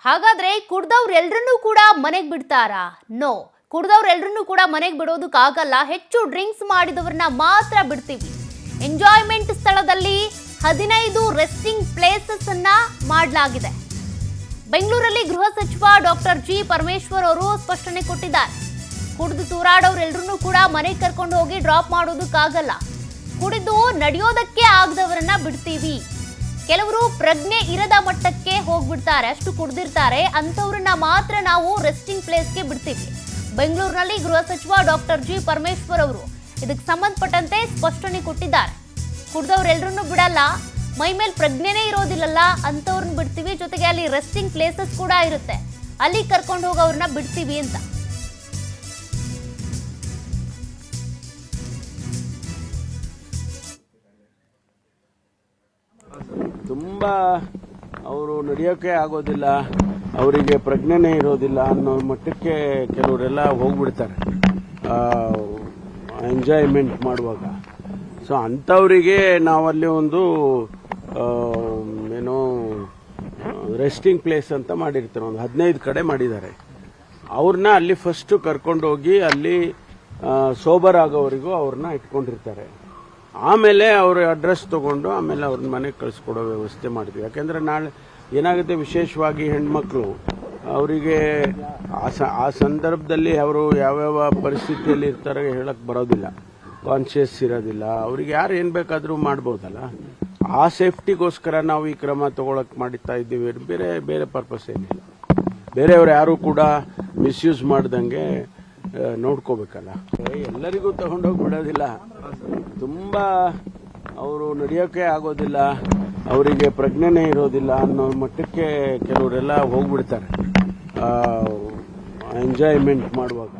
ಹಾಗಾದ್ರೆ ಕುಡ್ದವ್ರೆಲ್ರನ್ನೂ ಕೂಡ ಮನೆಗೆ ಬಿಡ್ತಾರಾ? ನೋ, ಕುಡ್ದವ್ರೆಲ್ರನ್ನೂ ಕೂಡ ಮನೆಗೆ ಬಿಡೋದಕ್ಕಾಗಲ್ಲ. ಹೆಚ್ಚು ಡ್ರಿಂಕ್ಸ್ ಮಾಡಿದವ್ರನ್ನ ಮಾತ್ರ ಬಿಡ್ತೀವಿ. ಎಂಜಾಯ್ಮೆಂಟ್ ಸ್ಥಳದಲ್ಲಿ 15 ರೆಸ್ಟಿಂಗ್ ಪ್ಲೇಸಸ್ ಅನ್ನ ಮಾಡಲಾಗಿದೆ. ಬೆಂಗಳೂರಲ್ಲಿ ಗೃಹ ಸಚಿವ ಡಾಕ್ಟರ್ ಜಿ ಪರಮೇಶ್ವರ್ ಅವರು ಸ್ಪಷ್ಟನೆ ಕೊಟ್ಟಿದ್ದಾರೆ. ಕುಡಿದು ತೂರಾಡೋರೆಲ್ಲರನ್ನೂ ಕೂಡ ಮನೆಗೆ ಕರ್ಕೊಂಡು ಹೋಗಿ ಡ್ರಾಪ್ ಮಾಡೋದಕ್ಕಾಗಲ್ಲ. ಕುಡಿದು ನಡೆಯೋದಕ್ಕೆ ಆಗದವರನ್ನ ಬಿಡ್ತೀವಿ. ಕೆಲವರು ಪ್ರಜ್ಞೆ ಇರದ ಮಟ್ಟಕ್ಕೆ ಹೋಗ್ಬಿಡ್ತಾರೆ, ಅಷ್ಟು ಕುಡ್ದಿರ್ತಾರೆ, ಅಂಥವ್ರನ್ನ ಮಾತ್ರ ನಾವು ರೆಸ್ಟಿಂಗ್ ಪ್ಲೇಸ್ಗೆ ಬಿಡ್ತೀವಿ. ಬೆಂಗಳೂರಿನಲ್ಲಿ ಗೃಹ ಸಚಿವ ಡಾಕ್ಟರ್ ಜಿ ಪರಮೇಶ್ವರ್ ಅವರು ಇದಕ್ಕೆ ಸಂಬಂಧಪಟ್ಟಂತೆ ಸ್ಪಷ್ಟನೆ ಕೊಟ್ಟಿದ್ದಾರೆ. ಕುಡ್ದವ್ರೆಲ್ಲರನ್ನೂ ಬಿಡಲ್ಲ, ಮೈ ಮೇಲೆ ಪ್ರಜ್ಞೆನೇ ಇರೋದಿಲ್ಲಲ್ಲ ಅಂಥವ್ರನ್ನ ಬಿಡ್ತೀವಿ. ಜೊತೆಗೆ ಅಲ್ಲಿ ರೆಸ್ಟಿಂಗ್ ಪ್ಲೇಸಸ್ ಕೂಡ ಇರುತ್ತೆ, ಅಲ್ಲಿ ಕರ್ಕೊಂಡು ಹೋಗೋವ್ರನ್ನ ಬಿಡ್ತೀವಿ ಅಂತ. ತುಂಬ ಅವರು ನಡೆಯೋಕ್ಕೆ ಆಗೋದಿಲ್ಲ, ಅವರಿಗೆ ಪ್ರಜ್ಞೆನೇ ಇರೋದಿಲ್ಲ ಅನ್ನೋ ಮಟ್ಟಕ್ಕೆ ಕೆಲವರೆಲ್ಲ ಹೋಗ್ಬಿಡ್ತಾರೆ ಎಂಜಾಯ್ಮೆಂಟ್ ಮಾಡುವಾಗ. ಸೊ ಅಂಥವರಿಗೆ ನಾವಲ್ಲಿ ಒಂದು ಏನೋ ರೆಸ್ಟಿಂಗ್ ಪ್ಲೇಸ್ ಅಂತ ಮಾಡಿರ್ತಾರೆ, ಒಂದು 15 ಕಡೆ ಮಾಡಿದ್ದಾರೆ. ಅವ್ರನ್ನ ಅಲ್ಲಿ ಫಸ್ಟು ಕರ್ಕೊಂಡೋಗಿ ಅಲ್ಲಿ ಸೋಬರ್ ಆಗೋವರೆಗೂ ಅವ್ರನ್ನ ಇಟ್ಕೊಂಡಿರ್ತಾರೆ. ಆಮೇಲೆ ಅವ್ರ ಅಡ್ರೆಸ್ ತಗೊಂಡು ಆಮೇಲೆ ಅವ್ರನ್ನ ಮನೆಗೆ ಕಳಿಸ್ಕೊಡೋ ವ್ಯವಸ್ಥೆ ಮಾಡಿದ್ವಿ. ಯಾಕೆಂದರೆ ನಾಳೆ ಏನಾಗುತ್ತೆ, ವಿಶೇಷವಾಗಿ ಹೆಣ್ಮಕ್ಳು ಅವರಿಗೆ ಆ ಸಂದರ್ಭದಲ್ಲಿ ಅವರು ಯಾವ್ಯಾವ ಪರಿಸ್ಥಿತಿಯಲ್ಲಿ ಇರ್ತಾರೆ ಹೇಳಕ್ಕೆ ಬರೋದಿಲ್ಲ, ಕಾನ್ಷಿಯಸ್ ಇರೋದಿಲ್ಲ. ಅವ್ರಿಗೆ ಯಾರು ಏನು ಬೇಕಾದರೂ ಮಾಡ್ಬೋದಲ್ಲ. ಆ ಸೇಫ್ಟಿಗೋಸ್ಕರ ನಾವು ಈ ಕ್ರಮ ತಗೊಳಕ್ಕೆ ಮಾಡುತ್ತಾ ಇದ್ದೀವಿ. ಬೇರೆ ಬೇರೆ ಪರ್ಪಸ್ ಏನಿಲ್ಲ. ಬೇರೆಯವ್ರು ಯಾರು ಕೂಡ ಮಿಸ್ಯೂಸ್ ಮಾಡ್ದಂಗೆ ನೋಡ್ಕೋಬೇಕಲ್ಲ. ಎಲ್ಲರಿಗೂ ತಗೊಂಡೋಗಿ ಬಿಡೋದಿಲ್ಲ. ತುಂಬ ಅವರು ನಡೆಯೋಕ್ಕೆ ಆಗೋದಿಲ್ಲ, ಅವರಿಗೆ ಪ್ರಜ್ಞೆನೇ ಇರೋದಿಲ್ಲ ಅನ್ನೋ ಮಟ್ಟಕ್ಕೆ ಕೆಲವರೆಲ್ಲ ಹೋಗ್ಬಿಡ್ತಾರೆ ಎಂಜಾಯ್ಮೆಂಟ್ ಮಾಡುವಾಗ.